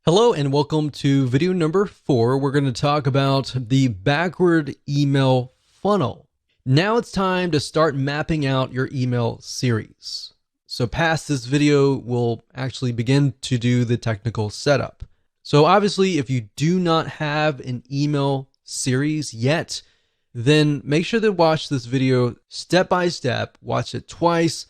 Hello and welcome to video number 4. We're going to talk about the backward email funnel. Now it's time to start mapping out your email series. So past this video, we'll actually begin to do the technical setup. So obviously, if you do not have an email series yet, then make sure to watch this video step by step, watch it twice,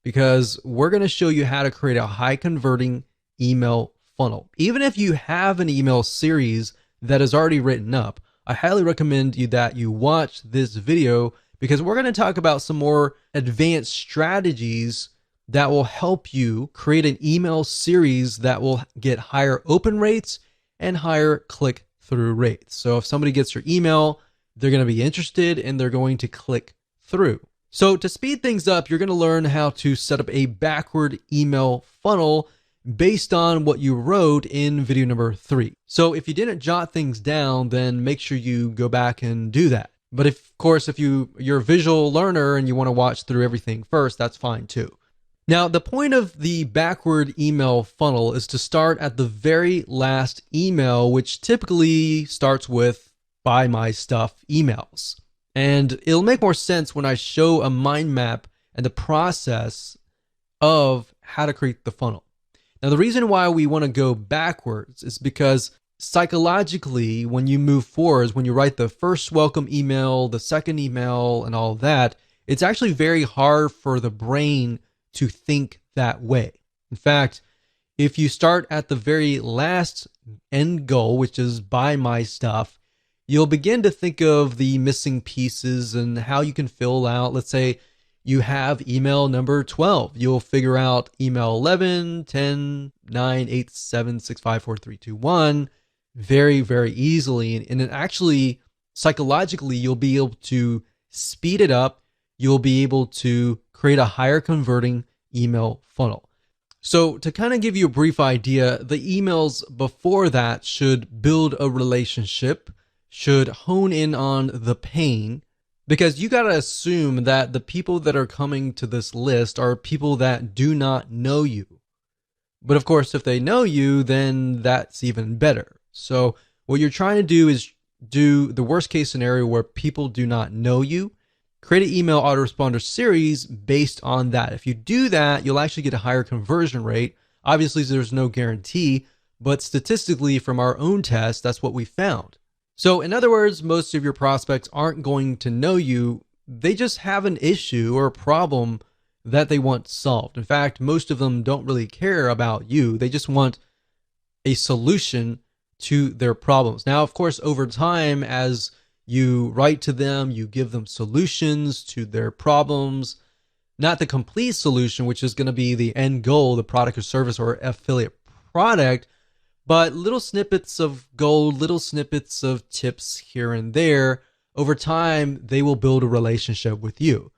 because we're going to show you how to create a high converting email funnel. Even if you have an email series that is already written up, I highly recommend that you watch this video because we're going to talk about some more advanced strategies that will help you create an email series that will get higher open rates and higher click-through rates. So if somebody gets your email, they're going to be interested and they're going to click through. So to speed things up, you're going to learn how to set up a backward email funnel based on what you wrote in video number 3. So if you didn't jot things down, then make sure you go back and do that. But of course, if you're a visual learner and you want to watch through everything first, that's fine too. Now, the point of the backward email funnel is to start at the very last email, which typically starts with buy my stuff emails. And it'll make more sense when I show a mind map and the process of how to create the funnel. Now, the reason why we want to go backwards is because psychologically, when you move forwards, when you write the first welcome email, the second email, and all of that, it's actually very hard for the brain to think that way. In fact, if you start at the very last end goal, which is buy my stuff, you'll begin to think of the missing pieces and how you can fill out, let's say, you have email number 12. You'll figure out email 11, 10, 9, 8, 7, 6, 5, 4, 3, 2, 1 very, very easily. And it actually, psychologically, you'll be able to speed it up. You'll be able to create a higher converting email funnel. So to kind of give you a brief idea, the emails before that should build a relationship, should hone in on the pain, because you got to assume that the people that are coming to this list are people that do not know you. But of course, if they know you, then that's even better. So what you're trying to do is do the worst case scenario where people do not know you. Create an email autoresponder series based on that. If you do that, you'll actually get a higher conversion rate. Obviously, there's no guarantee, but statistically from our own test, that's what we found. So in other words, most of your prospects aren't going to know you. They just have an issue or a problem that they want solved. In fact, most of them don't really care about you. They just want a solution to their problems. Now, of course, over time, as you write to them, you give them solutions to their problems, not the complete solution, which is going to be the end goal, the product or service or affiliate product, but little snippets of gold, little snippets of tips here and there. Over time, they will build a relationship with you.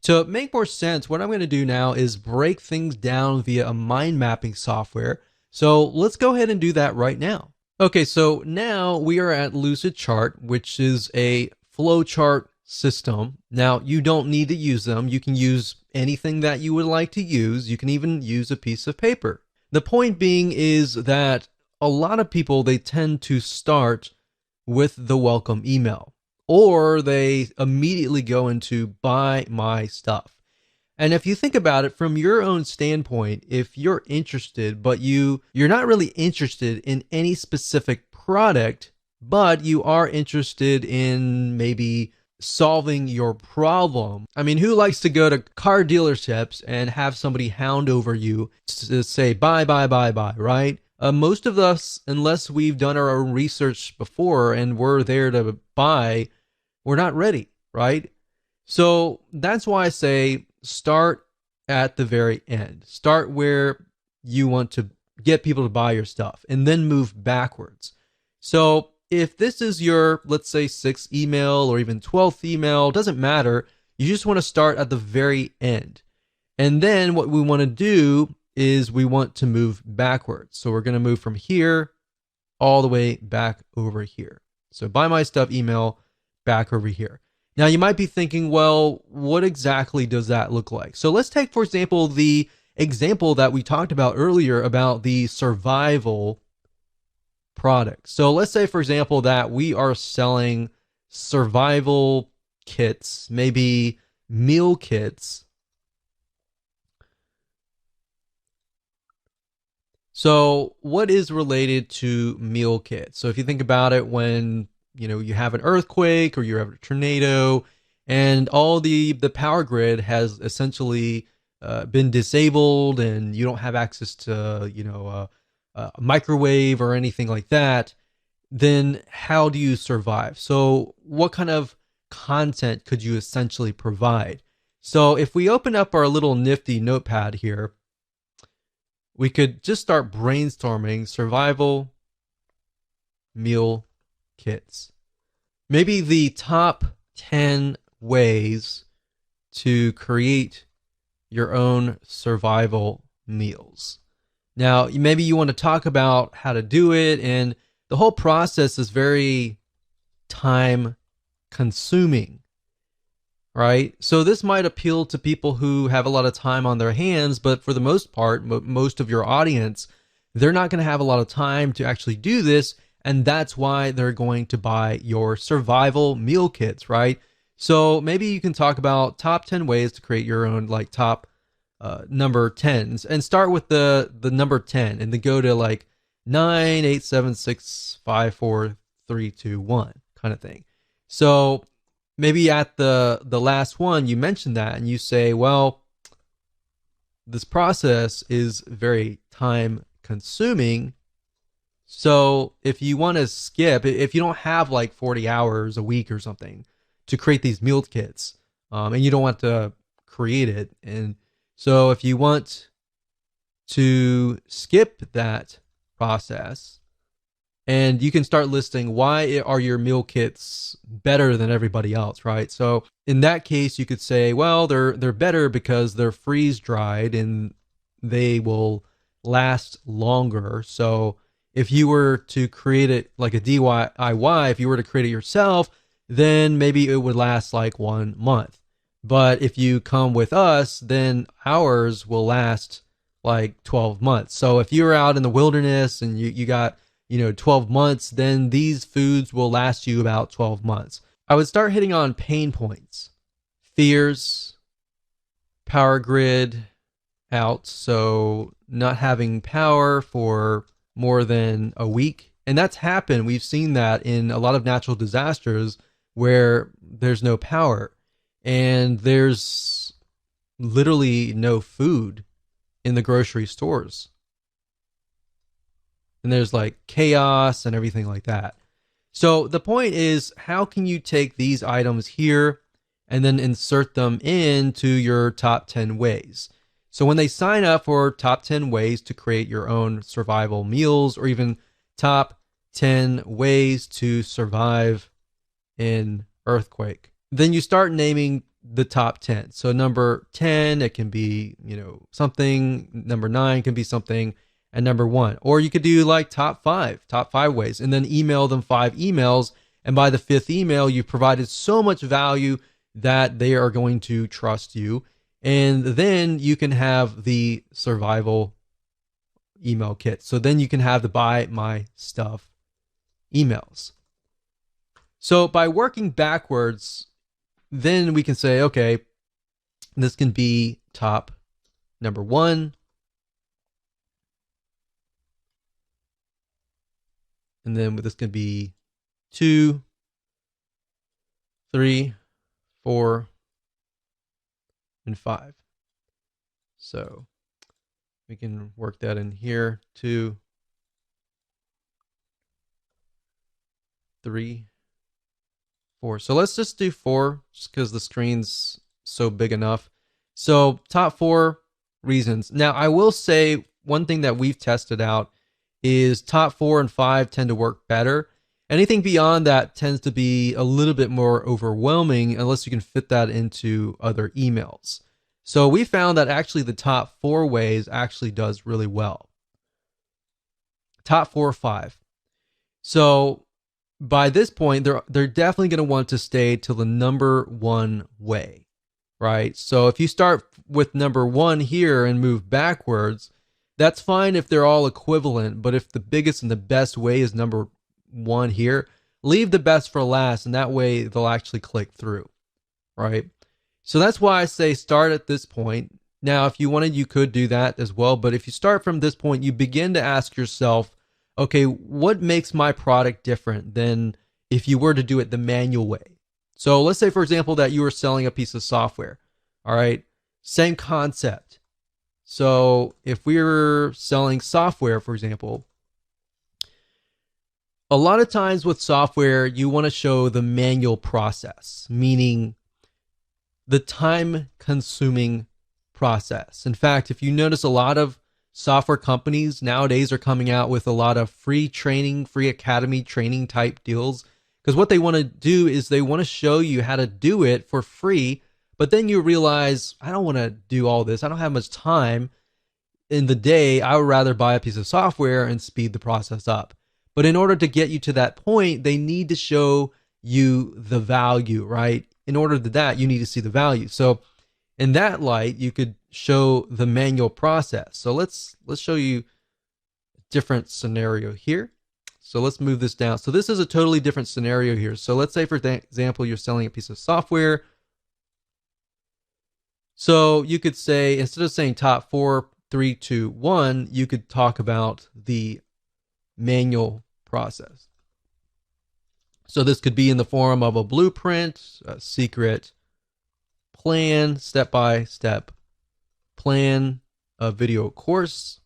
To make more sense, what I'm going to do now is break things down via a mind mapping software. So let's go ahead and do that right now. Okay, so now we are at Lucidchart, which is a flowchart system. Now, you don't need to use them. You can use anything that you would like to use. You can even use a piece of paper. The point being is that a lot of people, they tend to start with the welcome email, or they immediately go into buy my stuff. And if you think about it from your own standpoint, if you're interested, but you're not really interested in any specific product, but you are interested in maybe solving your problem. I mean, who likes to go to car dealerships and have somebody hound over you to say buy, right? Most of us, unless we've done our own research before and we're there to buy, we're not ready, right? So that's why I say start at the very end. Start where you want to get people to buy your stuff and then move backwards. So if this is your, let's say, 6th email or even 12th email, doesn't matter. You just want to start at the very end. And then what we want to do is we want to move backwards. So we're going to move from here all the way back over here. So buy my stuff email back over here. Now you might be thinking, well, what exactly does that look like? So let's take, for example, the example that we talked about earlier about the survival product. So let's say, for example, that we are selling survival kits, maybe meal kits. So what is related to meal kits? So if you think about it, when you have an earthquake or you have a tornado, and all the power grid has essentially been disabled, and you don't have access to a microwave or anything like that, then how do you survive? So what kind of content could you essentially provide? So if we open up our little nifty notepad here, we could just start brainstorming survival meal kits. Maybe the top 10 ways to create your own survival meals. Now, maybe you want to talk about how to do it, and the whole process is very time consuming, right? So this might appeal to people who have a lot of time on their hands, but for the most part, most of your audience, they're not going to have a lot of time to actually do this, and that's why they're going to buy your survival meal kits, right? So maybe you can talk about top 10 ways to create your own like top number 10s, and start with the number 10 and then go to like 9, 8, 7, 6, 5, 4, 3, 2, 1 kind of thing. So maybe at the last one you mention that and you say, well, this process is very time consuming. So if you want to skip, if you don't have like 40 hours a week or something to create these meal kits, and you don't want to create it, and so if you want to skip that process, and you can start listing why are your meal kits better than everybody else, right? So in that case, you could say, well, they're better because they're freeze dried and they will last longer. So if you were to create it like a DIY, if you were to create it yourself, then maybe it would last like 1 month. But if you come with us, then ours will last like 12 months. So if you're out in the wilderness and you got 12 months, then these foods will last you about 12 months. I would start hitting on pain points, fears, power grid out. So not having power for more than a week. And that's happened. We've seen that in a lot of natural disasters where there's no power and there's literally no food in the grocery stores. And there's like chaos and everything like that. So the point is, how can you take these items here and then insert them into your top 10 ways? So when they sign up for top 10 ways to create your own survival meals, or even top 10 ways to survive in earthquake, then you start naming the top 10. So number 10, it can be, something. Number 9 can be something. And number 1. Or you could do like top 5 ways, and then email them 5 emails. And by the 5th email, you've provided so much value that they are going to trust you. And then you can have the survival email kit. So then you can have the buy my stuff emails. So by working backwards, then we can say, okay, this can be top number 1. And then this can be 2, 3, 4, and 5. So we can work that in here. 2, 3, 4. So let's just do 4, just because the screen's so big enough. So top 4 reasons. Now I will say one thing that we've tested out is top 4 and 5 tend to work better. Anything beyond that tends to be a little bit more overwhelming unless you can fit that into other emails. So we found that actually the top 4 ways actually does really well. Top 4 or 5. So by this point, they're definitely going to want to stay to the number 1 way, right? So if you start with number 1 here and move backwards, That's fine if they're all equivalent, but if the biggest and the best way is number one here, leave the best for last, and that way they'll actually click through, right? So that's why I say start at this point. Now, if you wanted, you could do that as well, but if you start from this point, you begin to ask yourself, okay, what makes my product different than if you were to do it the manual way? So let's say, for example, that you were selling a piece of software, all right? Same concept. So if we were selling software, for example, a lot of times with software, you want to show the manual process, meaning the time consuming process. In fact, if you notice, a lot of software companies nowadays are coming out with a lot of free training, free academy training type deals, because what they want to do is they want to show you how to do it for free. But then you realize, I don't want to do all this. I don't have much time in the day. I would rather buy a piece of software and speed the process up. But in order to get you to that point, they need to show you the value, right? In order to that, you need to see the value. So in that light, you could show the manual process. So let's show you a different scenario here. So let's move this down. So this is a totally different scenario here. So let's say, for example, you're selling a piece of software. So you could say, instead of saying top 4, 3, 2, 1, you could talk about the manual process. So this could be in the form of a blueprint, a secret plan, step-by-step plan, a video course.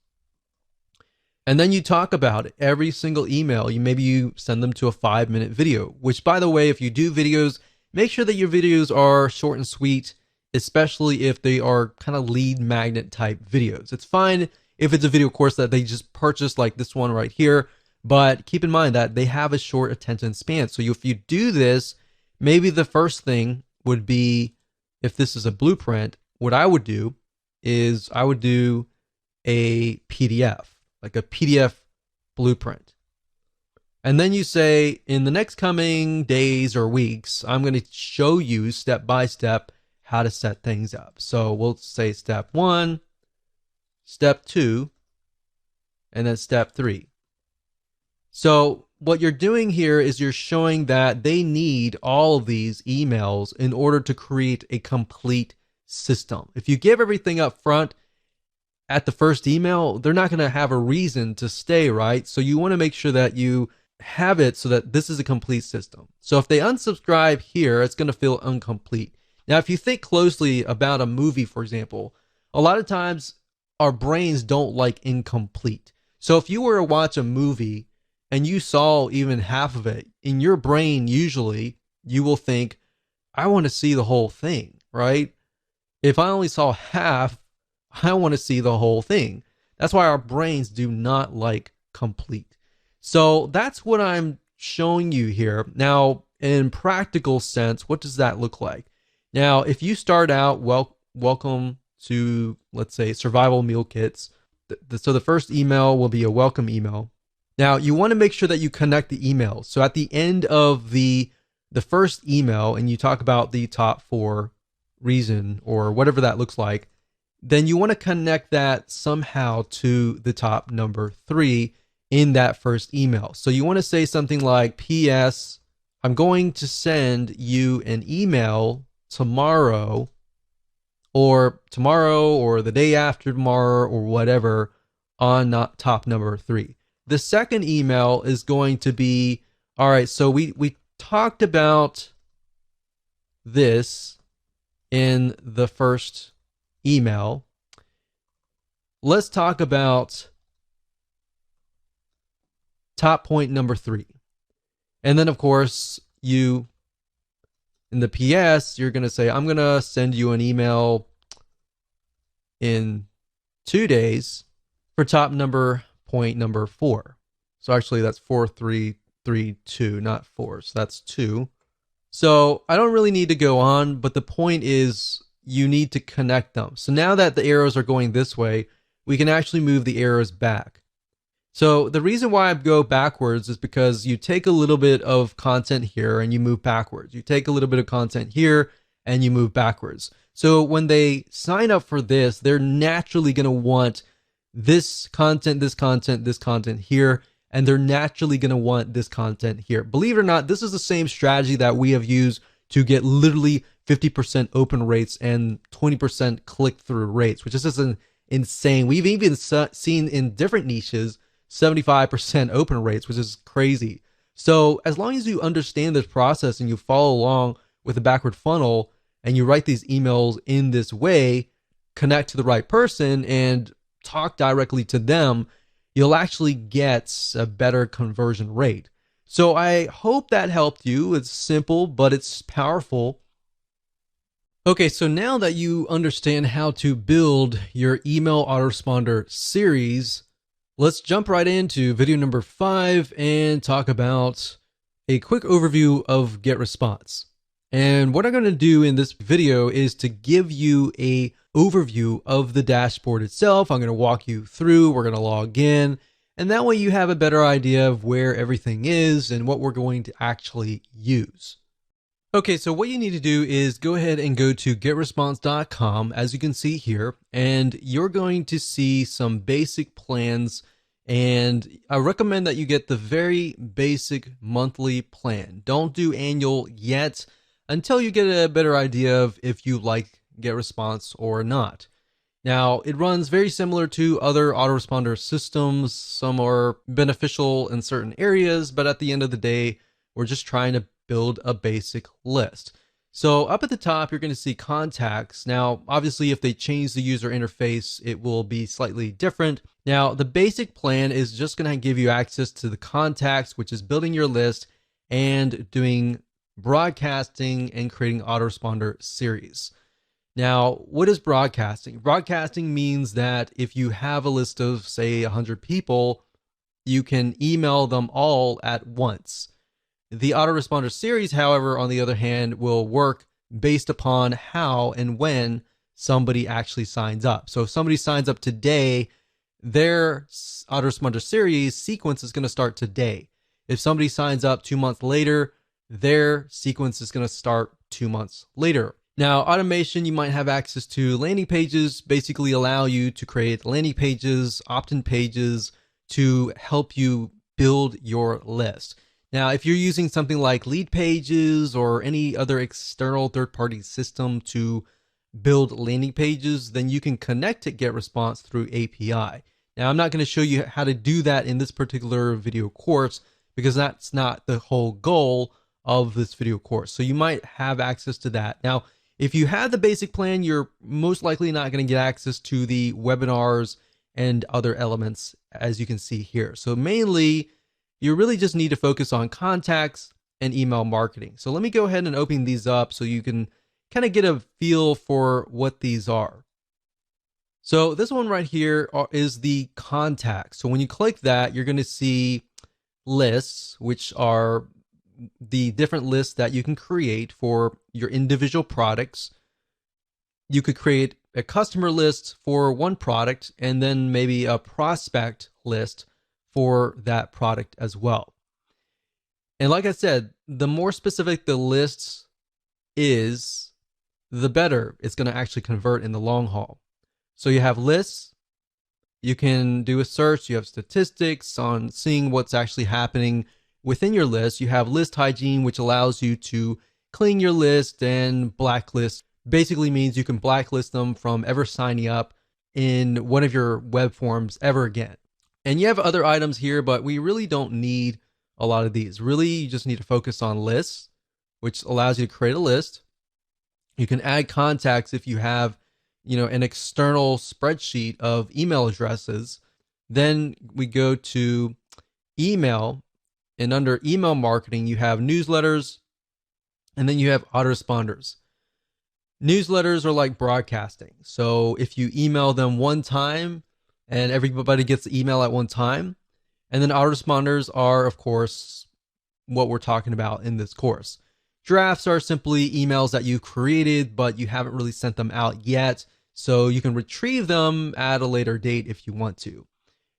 And then you talk about every single email. Maybe you send them to a 5-minute video, which, by the way, if you do videos, make sure that your videos are short and sweet, especially if they are kind of lead magnet type videos. It's fine if it's a video course that they just purchased, like this one right here, but keep in mind that they have a short attention span. So if you do this, maybe the first thing would be, if this is a blueprint, what I would do is I would do a PDF, like a PDF blueprint. And then you say, in the next coming days or weeks, I'm going to show you step by step how to set things up. So we'll say step 1, step 2, and then step 3. So what you're doing here is you're showing that they need all of these emails in order to create a complete system. If you give everything up front at the first email, they're not going to have a reason to stay, right? So you want to make sure that you have it so that this is a complete system. So if they unsubscribe here, it's going to feel incomplete. Now, if you think closely about a movie, for example, a lot of times our brains don't like incomplete. So if you were to watch a movie and you saw even half of it, in your brain, usually you will think, I want to see the whole thing, right? If I only saw half, I want to see the whole thing. That's why our brains do not like complete. So that's what I'm showing you here. Now, in practical sense, what does that look like? Now, if you start out, welcome to, let's say, survival meal kits. So the first email will be a welcome email. Now, you want to make sure that you connect the emails. So at the end of the first email, and you talk about the top 4 reason or whatever that looks like, then you want to connect that somehow to the top number 3 in that first email. So you want to say something like, P.S. I'm going to send you an email tomorrow or the day after tomorrow or whatever on top number 3. The second email is going to be, all right, so we talked about this in the first email. Let's talk about top point number 3. And then, of course, in the PS, you're going to say, I'm going to send you an email in 2 days for top point number 4. So actually that's 4, 3, 3, 2, not 4. So that's 2. So I don't really need to go on, but the point is you need to connect them. So now that the arrows are going this way, we can actually move the arrows back. So the reason why I go backwards is because you take a little bit of content here and you move backwards. You take a little bit of content here and you move backwards. So when they sign up for this, they're naturally going to want this content, this content, this content here, and they're naturally going to want this content here. Believe it or not, this is the same strategy that we have used to get literally 50% open rates and 20% click-through rates, which is just insane. We've even seen in different niches 75% open rates, which is crazy. So as long as you understand this process and you follow along with the backward funnel and you write these emails in this way, connect to the right person and talk directly to them, you'll actually get a better conversion rate. So I hope that helped you. It's simple, but it's powerful. Okay, so now that you understand how to build your email autoresponder series, let's jump right into video number 5 and talk about a quick overview of GetResponse. And what I'm going to do in this video is to give you a overview of the dashboard itself. I'm going to walk you through, we're going to log in, and that way you have a better idea of where everything is and what we're going to actually use. Okay, so what you need to do is go ahead and go to getresponse.com, as you can see here, and you're going to see some basic plans, and I recommend that you get the very basic monthly plan. Don't do annual yet until you get a better idea of if you like GetResponse or not. Now, it runs very similar to other autoresponder systems. Some are beneficial in certain areas, but at the end of the day, we're just trying to build a basic list. So up at the top, you're going to see contacts. Now, obviously, if they change the user interface, it will be slightly different. Now, the basic plan is just going to give you access to the contacts, which is building your list and doing broadcasting and creating autoresponder series. Now, what is broadcasting? Broadcasting means that if you have a list of, say, 100 people, you can email them all at once. The autoresponder series, however, on the other hand, will work based upon how and when somebody actually signs up. So if somebody signs up today, their autoresponder series sequence is going to start today. If somebody signs up 2 months later, their sequence is going to start 2 months later. Now, automation, you might have access to landing pages, basically allow you to create landing pages, opt-in pages to help you build your list. Now, if you're using something like Lead Pages or any other external third-party system to build landing pages, then you can connect to GetResponse through API. Now, I'm not going to show you how to do that in this particular video course because that's not the whole goal of this video course. So you might have access to that. Now, if you have the basic plan, you're most likely not going to get access to the webinars and other elements, as you can see here. So mainly, you really just need to focus on contacts and email marketing. So let me go ahead and open these up so you can kind of get a feel for what these are. So this one right here is the contacts. So when you click that, you're going to see lists, which are the different lists that you can create for your individual products. You could create a customer list for one product and then maybe a prospect list for that product as well. And like I said, the more specific the list is, the better it's going to actually convert in the long haul. So you have lists, you can do a search, you have statistics on seeing what's actually happening within your list. You have list hygiene, which allows you to clean your list, and blacklist basically means you can blacklist them from ever signing up in one of your web forms ever again. And you have other items here, but we really don't need a lot of these. Really, you just need to focus on lists, which allows you to create a list. You can add contacts if you have, an external spreadsheet of email addresses. Then we go to email, and under email marketing, you have newsletters, and then you have autoresponders. Newsletters are like broadcasting. So if you email them one time, and everybody gets the email at one time. And then autoresponders are, of course, what we're talking about in this course. Drafts are simply emails that you've created, but you haven't really sent them out yet. So you can retrieve them at a later date if you want to.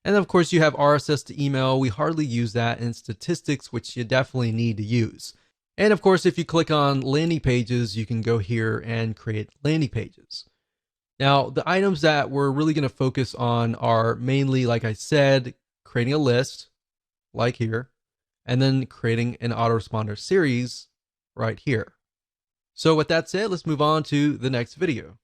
And then, of course, you have RSS to email. We hardly use that in statistics, which you definitely need to use. And of course, if you click on landing pages, you can go here and create landing pages. Now, the items that we're really going to focus on are mainly, like I said, creating a list, like here, and then creating an autoresponder series right here. So with that said, let's move on to the next video.